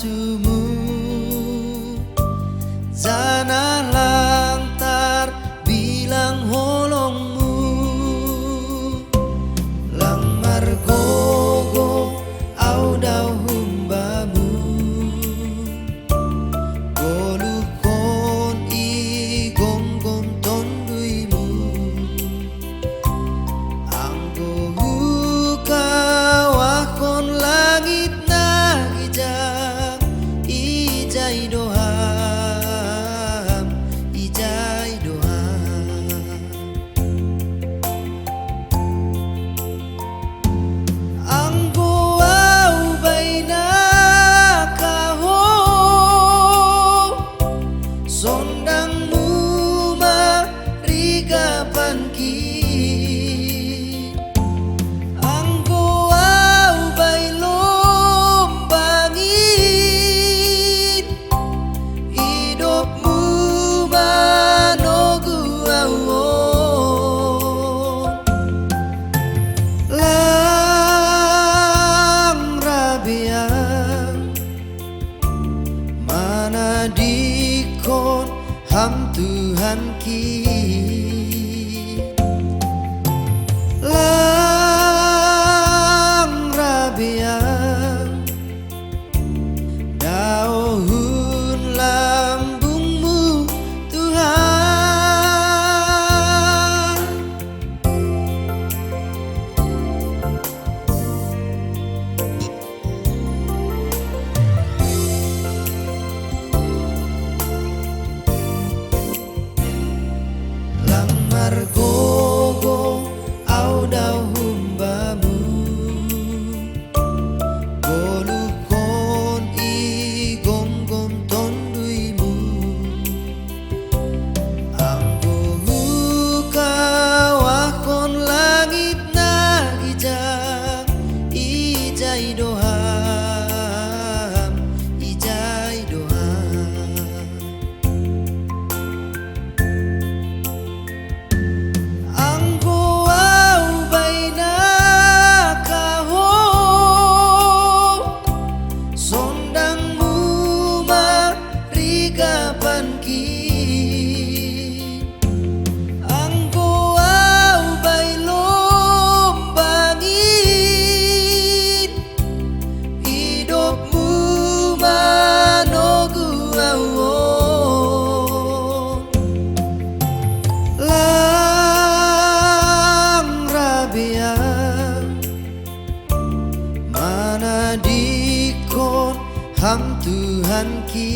palsumu, jana lantar bilang holongmu, lamar gogo au dau humbamu, golukon i gom-gom tonduimu, anggo hukawakon langit na ijai doham, ijai doham. Anggo au baina kaho sondangmu marigapanki, anggo au bailombangin hidupmu manogu awon, lam rabiang mana dikon ham Tuhan ki, lam rabiang daun lambungmu Tuhan. Lamar gogo au dau humbamu, golukon i gom-gom tonduimu, anggo hukawakon langit na ijai doham, ijai doham. Anggo au baina kaho sondangmu marigapanki, anggo au bailombangin hidupmu manogu awon, lam rabiang mana dikon ham Tuhan ki,